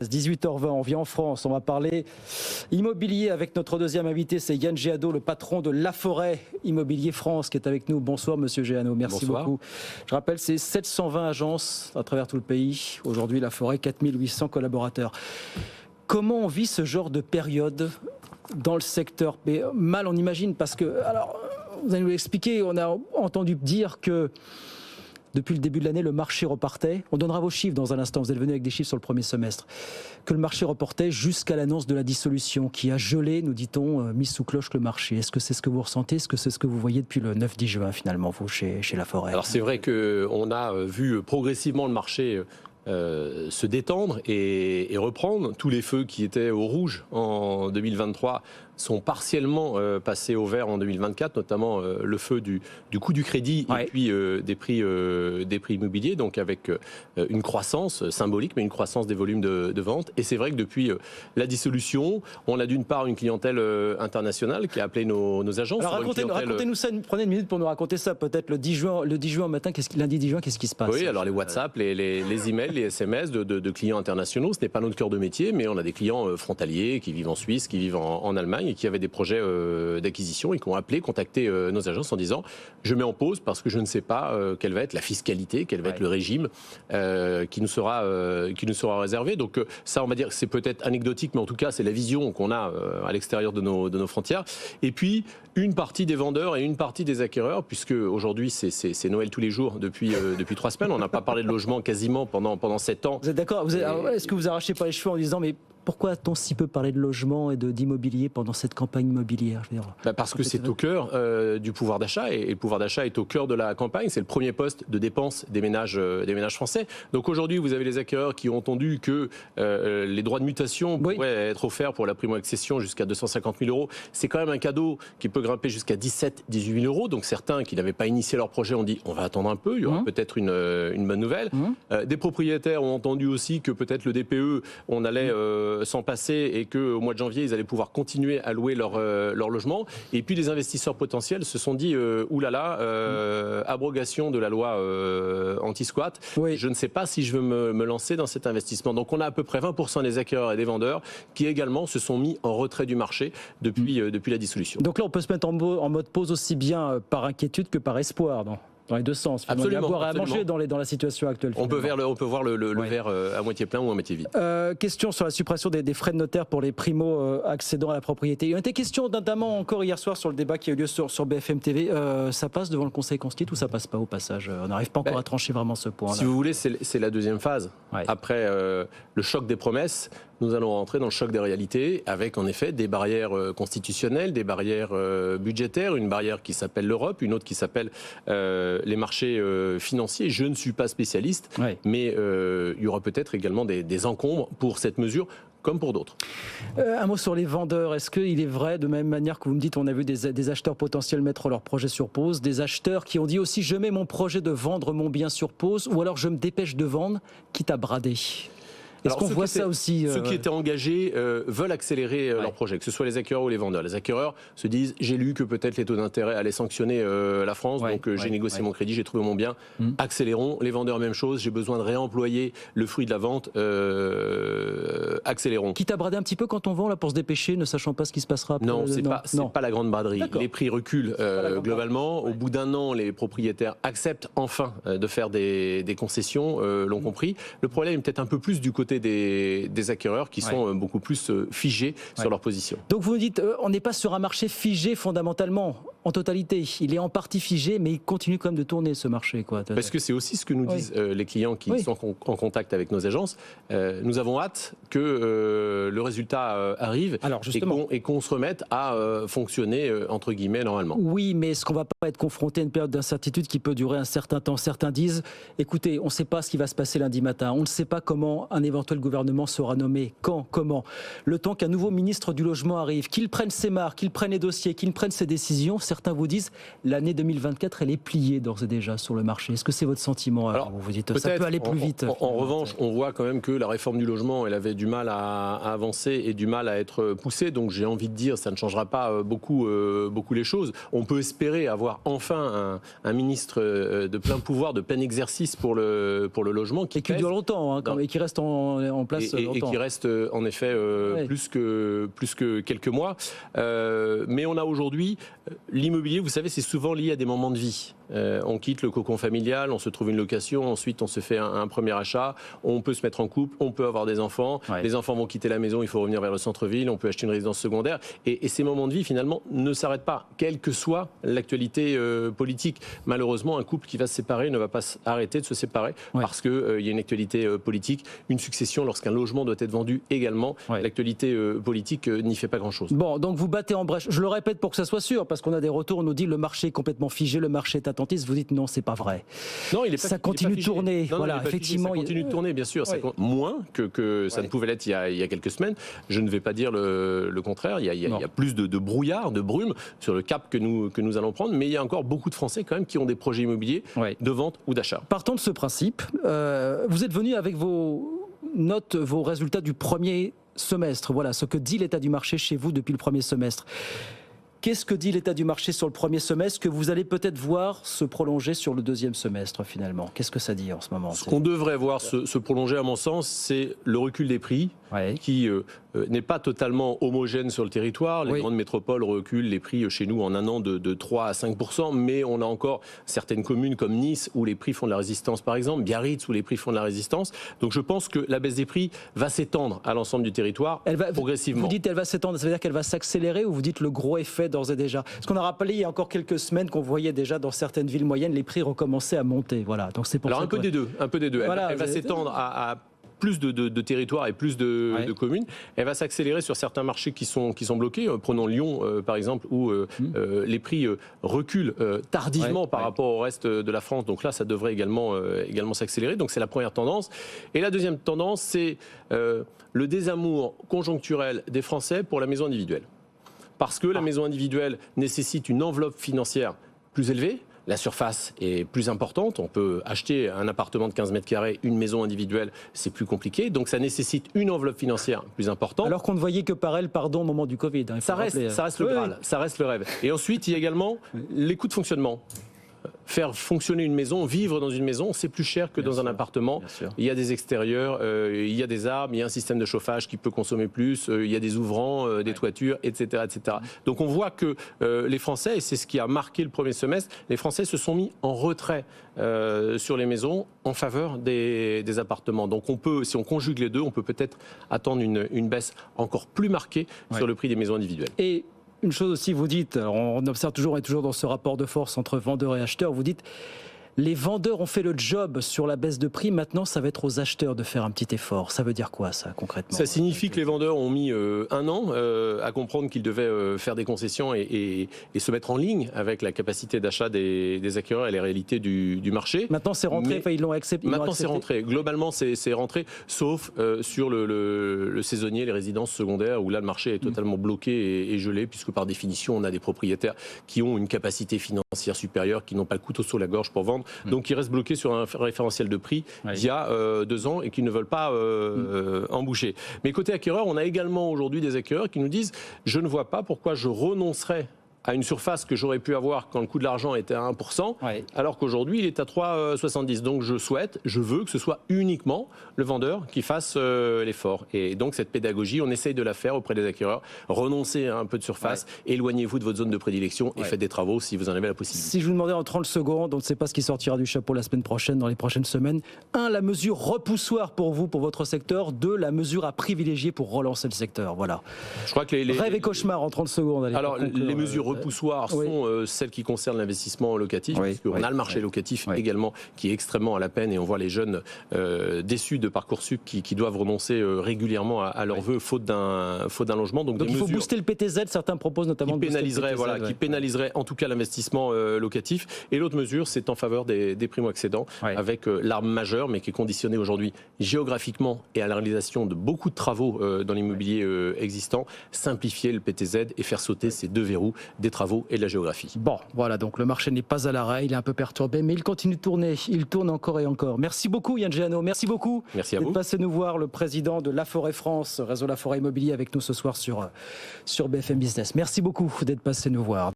18h20, on vient en France, on va parler immobilier avec notre deuxième invité, c'est Yann Géado, le patron de Laforêt Immobilier France qui est avec nous. Bonsoir Monsieur Géado, merci beaucoup. Je rappelle, c'est 720 agences à travers tout le pays. Aujourd'hui, Laforêt, 4800 collaborateurs. Comment on vit ce genre de période dans le secteur? Mais mal on imagine parce que, alors, vous allez nous l'expliquer, on a entendu dire que depuis le début de l'année, le marché repartait. On donnera vos chiffres dans un instant. Vous êtes venu avec des chiffres sur le premier semestre. Que le marché repartait jusqu'à l'annonce de la dissolution qui a gelé, nous dit-on, mis sous cloche le marché. Est-ce que c'est ce que vous ressentez? Est-ce que c'est ce que vous voyez depuis le 9-10 juin, finalement, vous, chez Laforêt? Alors, c'est vrai qu'on a vu progressivement le marché se détendre et reprendre. Tous les feux qui étaient au rouge en 2023 sont partiellement passés au vert en 2024, notamment le feu du coût du crédit et puis des prix immobiliers, donc avec une croissance symbolique, mais une croissance des volumes de vente. Et c'est vrai que depuis la dissolution, on a d'une part une clientèle internationale qui a appelé nos agences. Alors racontez-nous ça, prenez une minute pour nous raconter ça, peut-être le 10 juin matin, lundi 10 juin, qu'est-ce qui se passe? Oui, alors les WhatsApp, les emails, les SMS de clients internationaux, ce n'est pas notre cœur de métier, mais on a des clients frontaliers qui vivent en Suisse, qui vivent en Allemagne, et qui avaient des projets d'acquisition et qui ont contacté nos agences en disant « je mets en pause parce que je ne sais pas quelle va être la fiscalité, quel va être le régime qui nous sera réservé ». Donc ça, on va dire que c'est peut-être anecdotique, mais en tout cas, c'est la vision qu'on a à l'extérieur de nos frontières. Et puis, une partie des vendeurs et une partie des acquéreurs, puisque aujourd'hui, c'est Noël tous les jours depuis 3 semaines. On n'a pas parlé de logement quasiment pendant 7 ans. Vous êtes d'accord? Est-ce que vous arrachez pas les cheveux en disant « mais pourquoi a-t-on si peu parlé de logement et d'immobilier pendant cette campagne immobilière » Parce que c'est au cœur du pouvoir d'achat, et le pouvoir d'achat est au cœur de la campagne. C'est le premier poste de dépense des ménages français. Donc aujourd'hui, vous avez les acquéreurs qui ont entendu que les droits de mutation pourraient être offerts pour la primo-accession jusqu'à 250 000 euros. C'est quand même un cadeau qui peut grimper jusqu'à 17-18 000 euros. Donc certains qui n'avaient pas initié leur projet ont dit on va attendre un peu, il y aura peut-être une bonne nouvelle. Des propriétaires ont entendu aussi que peut-être le DPE, on allait s'en passer et qu'au mois de janvier, ils allaient pouvoir continuer à louer leur logement. Et puis les investisseurs potentiels se sont dit oulala, abrogation de la loi anti-squat. Je ne sais pas si je veux me lancer dans cet investissement. Donc on a à peu près 20% des acquéreurs et des vendeurs qui également se sont mis en retrait du marché depuis la dissolution. Donc là, on peut se mettre en mode pause aussi bien par inquiétude que par espoir, non? Dans les deux sens. Absolument. Il y a à boire et à manger dans la situation actuelle. On peut voir le verre à moitié plein ou à moitié vide. Question sur la suppression des frais de notaire pour les primo-accédants à la propriété. Il y a été question notamment encore hier soir sur le débat qui a eu lieu sur BFM TV. Ça passe devant le Conseil constitutionnel ou ça passe pas au passage? On n'arrive pas encore à trancher vraiment ce point-là. Si vous voulez, c'est la deuxième phase. Après le choc des promesses, nous allons rentrer dans le choc des réalités avec en effet des barrières constitutionnelles, des barrières budgétaires, une barrière qui s'appelle l'Europe, une autre qui s'appelle les marchés financiers. Je ne suis pas spécialiste, mais il y aura peut-être également des encombres pour cette mesure, comme pour d'autres. Un mot sur les vendeurs. Est-ce qu'il est vrai, de même manière que vous me dites, on a vu des acheteurs potentiels mettre leur projet sur pause, des acheteurs qui ont dit aussi je mets mon projet de vendre mon bien sur pause, ou alors je me dépêche de vendre, quitte à brader? Est-ce qu'on voit ça aussi? Ceux qui étaient engagés veulent accélérer leur projet, que ce soit les acquéreurs ou les vendeurs. Les acquéreurs se disent j'ai lu que peut-être les taux d'intérêt allaient sanctionner la France, donc j'ai négocié mon crédit, j'ai trouvé mon bien. Accélérons. Les vendeurs, même chose. J'ai besoin de réemployer le fruit de la vente. Accélérons. Quitte à brader un petit peu quand on vend là pour se dépêcher, ne sachant pas ce qui se passera après. Non, c'est pas la grande braderie. Les prix reculent globalement. Au bout d'un an, les propriétaires acceptent enfin de faire des concessions, l'ont compris. Le problème est peut-être un peu plus du côté des acquéreurs qui sont beaucoup plus figés sur leur position. Donc vous me dites, on n'est pas sur un marché figé fondamentalement, en totalité. Il est en partie figé, mais il continue quand même de tourner ce marché, quoi. Parce que c'est aussi ce que nous disent les clients qui sont en contact avec nos agences. Nous avons hâte que le résultat arrive et qu'on se remette à fonctionner entre guillemets normalement. Oui, mais est-ce qu'on ne va pas être confronté à une période d'incertitude qui peut durer un certain temps? Certains disent, écoutez, on ne sait pas ce qui va se passer lundi matin, on ne sait pas comment un éventuel gouvernement sera nommé, quand, comment. Le temps qu'un nouveau ministre du Logement arrive, qu'il prenne ses marques, qu'il prenne les dossiers, qu'il prenne ses décisions, certains vous disent l'année 2024, elle est pliée d'ores et déjà sur le marché. Est-ce que c'est votre sentiment? Alors, vous vous dites ça peut aller plus vite. En revanche, on voit quand même que la réforme du logement, elle avait du mal à avancer et du mal à être poussé. Donc j'ai envie de dire, ça ne changera pas beaucoup les choses. On peut espérer avoir enfin un ministre de plein pouvoir, de plein exercice pour le logement. Qui dure longtemps, hein, et qui reste en place longtemps. Et qui reste en effet plus que quelques mois. Mais on a aujourd'hui, l'immobilier, vous savez, c'est souvent lié à des moments de vie. On quitte le cocon familial, on se trouve une location, ensuite on se fait un premier achat, on peut se mettre en couple, on peut avoir des enfants, les enfants vont quitter la maison, il faut revenir vers le centre-ville, on peut acheter une résidence secondaire, et ces moments de vie finalement ne s'arrêtent pas, quelle que soit l'actualité politique. Malheureusement, un couple qui va se séparer ne va pas arrêter de se séparer parce qu'il y a une actualité politique, une succession lorsqu'un logement doit être vendu également, l'actualité politique n'y fait pas grand-chose. Bon, donc vous battez en brèche, je le répète pour que ça soit sûr, parce qu'on a des retours, on nous dit le marché est complètement figé, le marché est attentiste, vous dites non, c'est pas vrai. Non, il est pas, ça continue de tourner. Non, voilà, effectivement. Ça continue de tourner, bien sûr. Ça moins que ça ne pouvait l'être il y a quelques semaines. Je ne vais pas dire le contraire. Il y a plus de brouillard, de brume sur le cap que nous allons prendre. Mais il y a encore beaucoup de Français quand même qui ont des projets immobiliers de vente ou d'achat. Partons de ce principe. Vous êtes venu avec vos notes, vos résultats du premier semestre. Voilà ce que dit l'état du marché chez vous depuis le premier semestre. Qu'est-ce que dit l'état du marché sur le premier semestre que vous allez peut-être voir se prolonger sur le deuxième semestre finalement? Qu'est-ce que ça dit en ce moment? Ce qu'on devrait voir se prolonger à mon sens, c'est le recul des prix qui n'est pas totalement homogène sur le territoire. Les grandes métropoles reculent les prix chez nous en un an de 3 à 5%, mais on a encore certaines communes comme Nice où les prix font de la résistance par exemple, Biarritz où les prix font de la résistance. Donc je pense que la baisse des prix va s'étendre à l'ensemble du territoire progressivement. Vous dites elle va s'étendre, ça veut dire qu'elle va s'accélérer ou vous dites le gros effet d'ores et déjà? Parce qu'on a rappelé il y a encore quelques semaines qu'on voyait déjà dans certaines villes moyennes les prix recommençaient à monter. Voilà. Donc c'est pour Alors ça un peu des deux. Voilà, elle va s'étendre à plus de territoires et plus de communes. Elle va s'accélérer sur certains marchés qui sont bloqués. Prenons Lyon, par exemple, où les prix reculent tardivement par rapport au reste de la France. Donc là, ça devrait également s'accélérer. Donc c'est la première tendance. Et la deuxième tendance, c'est le désamour conjoncturel des Français pour la maison individuelle. Parce que la maison individuelle nécessite une enveloppe financière plus élevée. La surface est plus importante. On peut acheter un appartement de 15 mètres carrés, une maison individuelle, c'est plus compliqué. Donc ça nécessite une enveloppe financière plus importante. Alors qu'on ne voyait que par elle, au moment du Covid. Hein, ça reste le Graal, ça reste le rêve. Et ensuite, il y a également les coûts de fonctionnement. Faire fonctionner une maison, vivre dans une maison, c'est plus cher que dans un appartement. Il y a des extérieurs, il y a des arbres, il y a un système de chauffage qui peut consommer plus, il y a des ouvrants, des toitures, etc., etc. Donc on voit que les Français, et c'est ce qui a marqué le premier semestre, les Français se sont mis en retrait sur les maisons en faveur des appartements. Donc on peut, si on conjugue les deux, on peut peut-être attendre une baisse encore plus marquée sur le prix des maisons individuelles. Et une chose aussi, vous dites, alors on observe toujours, on est toujours dans ce rapport de force entre vendeurs et acheteurs, vous dites les vendeurs ont fait le job sur la baisse de prix, maintenant ça va être aux acheteurs de faire un petit effort. Ça veut dire quoi ça concrètement? Ça signifie que les vendeurs ont mis un an à comprendre qu'ils devaient faire des concessions et se mettre en ligne avec la capacité d'achat des acquéreurs et les réalités du marché. Maintenant c'est rentré, ils l'ont accepté. Maintenant c'est rentré, globalement c'est rentré, sauf sur le saisonnier, les résidences secondaires, où là le marché est totalement bloqué et gelé, puisque par définition on a des propriétaires qui ont une capacité financière supérieure, qui n'ont pas le couteau sous la gorge pour vendre. Donc qui restent bloqués sur un référentiel de prix d'il y a 2 ans et qui ne veulent pas emboucher. Mais côté acquéreur, on a également aujourd'hui des acquéreurs qui nous disent « je ne vois pas pourquoi je renoncerais à une surface que j'aurais pu avoir quand le coût de l'argent était à 1%, alors qu'aujourd'hui il est à 3,70. Donc je veux que ce soit uniquement le vendeur qui fasse l'effort. Et donc cette pédagogie, on essaye de la faire auprès des acquéreurs. Renoncez à un peu de surface, éloignez-vous de votre zone de prédilection et faites des travaux si vous en avez la possibilité. Si je vous demandais en 30 secondes, on ne sait pas ce qui sortira du chapeau la semaine prochaine, dans les prochaines semaines. 1, la mesure repoussoire pour vous, pour votre secteur. 2, la mesure à privilégier pour relancer le secteur. Voilà. Je crois que rêve et cauchemar en 30 secondes. Allez, alors les mesures repoussoires sont celles qui concernent l'investissement locatif, puisqu'on a le marché locatif également qui est extrêmement à la peine, et on voit les jeunes déçus de Parcoursup qui doivent renoncer régulièrement à leurs vœux faute d'un logement. Donc il faut booster le PTZ, certains proposent notamment qui pénaliserait en tout cas l'investissement locatif. Et l'autre mesure, c'est en faveur des primo-accédants, avec l'arme majeure, mais qui est conditionnée aujourd'hui géographiquement et à la réalisation de beaucoup de travaux dans l'immobilier existant, simplifier le PTZ et faire sauter ces 2 verrous, des travaux et de la géographie. Bon, voilà, donc le marché n'est pas à l'arrêt, il est un peu perturbé, mais il continue de tourner, il tourne encore et encore. Merci beaucoup Yann Géano, merci beaucoup. Merci à vous. D'être passé nous voir, le président de Laforêt France, réseau Laforêt Immobilier, avec nous ce soir sur BFM Business. Merci beaucoup d'être passé nous voir.